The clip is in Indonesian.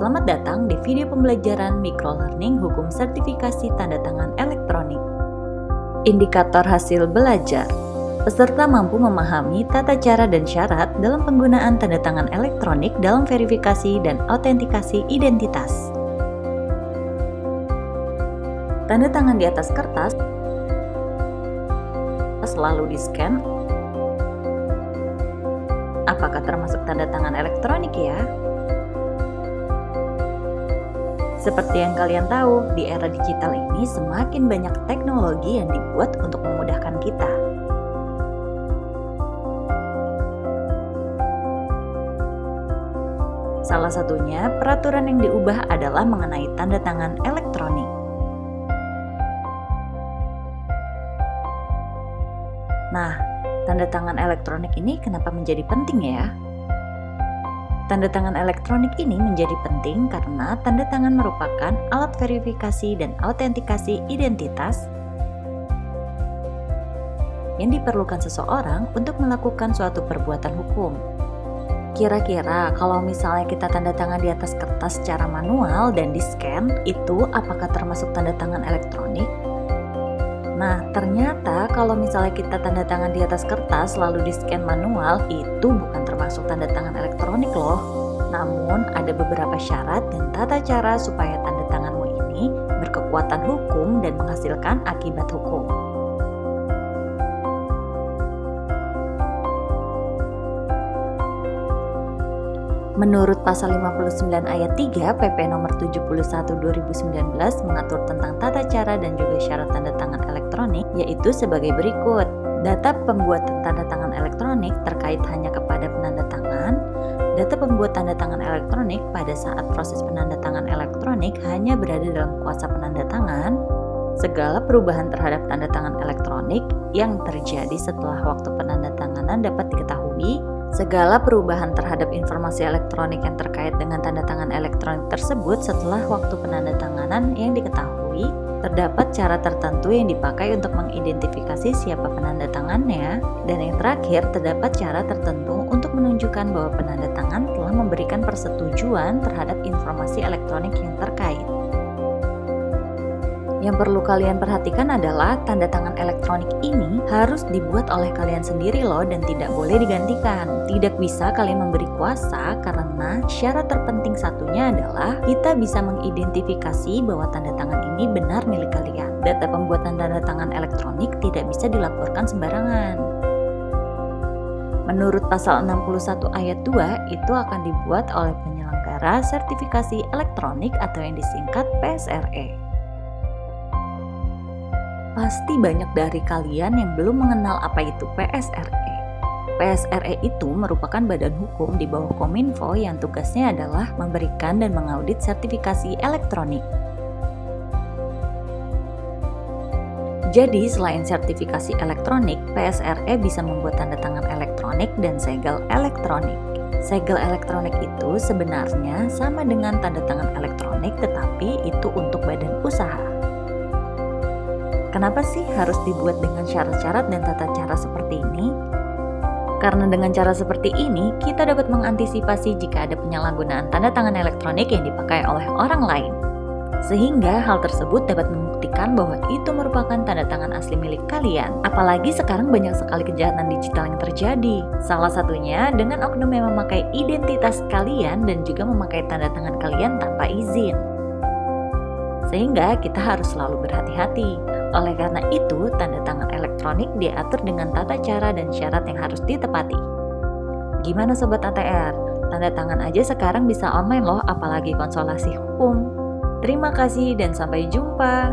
Selamat datang di video pembelajaran Microlearning Hukum Sertifikasi Tanda Tangan Elektronik. Indikator hasil belajar. Peserta mampu memahami tata cara dan syarat dalam penggunaan tanda tangan elektronik dalam verifikasi dan autentikasi identitas. Tanda tangan di atas kertas selalu di-scan. Apakah termasuk tanda tangan elektronik ya? Seperti yang kalian tahu, di era digital ini semakin banyak teknologi yang dibuat untuk memudahkan kita. Salah satunya, peraturan yang diubah adalah mengenai tanda tangan elektronik. Nah, tanda tangan elektronik ini kenapa menjadi penting ya? Tanda tangan elektronik ini menjadi penting karena tanda tangan merupakan alat verifikasi dan autentikasi identitas yang diperlukan seseorang untuk melakukan suatu perbuatan hukum. Kira-kira kalau misalnya kita tanda tangan di atas kertas secara manual dan di-scan, itu apakah termasuk tanda tangan elektronik? Nah, ternyata kalau misalnya kita tanda tangan di atas kertas lalu di-scan manual, itu bukan termasuk tanda tangan elektronik loh. Namun, ada beberapa syarat dan tata cara supaya tanda tanganmu ini berkekuatan hukum dan menghasilkan akibat hukum. Menurut pasal 59 ayat 3 PP nomor 71/2019 mengatur tentang tata cara dan juga syarat tanda tangan elektronik, yaitu sebagai berikut. Data pembuatan tanda tangan elektronik terkait hanya kepada penanda tangan. Data pembuat tanda tangan elektronik pada saat proses penanda tangan elektronik hanya berada dalam kuasa penanda tangan. Segala perubahan terhadap tanda tangan elektronik yang terjadi setelah waktu penandatanganan dapat diketahui. Segala perubahan terhadap informasi elektronik yang terkait dengan tanda tangan elektronik tersebut setelah waktu penandatanganan yang diketahui. Terdapat cara tertentu yang dipakai untuk mengidentifikasi siapa penanda tangannya. Dan yang terakhir, terdapat cara tertentu untuk menunjukkan bahwa penanda tangan telah memberikan persetujuan terhadap informasi elektronik yang terkait. Yang perlu kalian perhatikan adalah tanda tangan elektronik ini harus dibuat oleh kalian sendiri loh dan tidak boleh digantikan. Tidak bisa kalian memberi kuasa karena syarat terpenting satunya adalah kita bisa mengidentifikasi bahwa tanda tangan ini benar milik kalian. Data pembuatan tanda tangan elektronik tidak bisa dilaporkan sembarangan. Menurut pasal 61 ayat 2 itu akan dibuat oleh penyelenggara sertifikasi elektronik atau yang disingkat PSRE. Pasti banyak dari kalian yang belum mengenal apa itu PSRE. PSRE itu merupakan badan hukum di bawah Kominfo yang tugasnya adalah memberikan dan mengaudit sertifikasi elektronik. Jadi, selain sertifikasi elektronik, PSRE bisa membuat tanda tangan elektronik dan segel elektronik. Segel elektronik itu sebenarnya sama dengan tanda tangan elektronik, tetapi itu untuk badan usaha. Kenapa sih harus dibuat dengan syarat-syarat dan tata cara seperti ini? Karena dengan cara seperti ini, kita dapat mengantisipasi jika ada penyalahgunaan tanda tangan elektronik yang dipakai oleh orang lain. Sehingga hal tersebut dapat membuktikan bahwa itu merupakan tanda tangan asli milik kalian. Apalagi sekarang banyak sekali kejahatan digital yang terjadi. Salah satunya dengan oknum yang memakai identitas kalian dan juga memakai tanda tangan kalian tanpa izin. Sehingga kita harus selalu berhati-hati. Oleh karena itu, tanda tangan elektronik diatur dengan tata cara dan syarat yang harus ditepati. Gimana Sobat ATR? Tanda tangan aja sekarang bisa online loh, apalagi konsultasi hukum. Terima kasih dan sampai jumpa.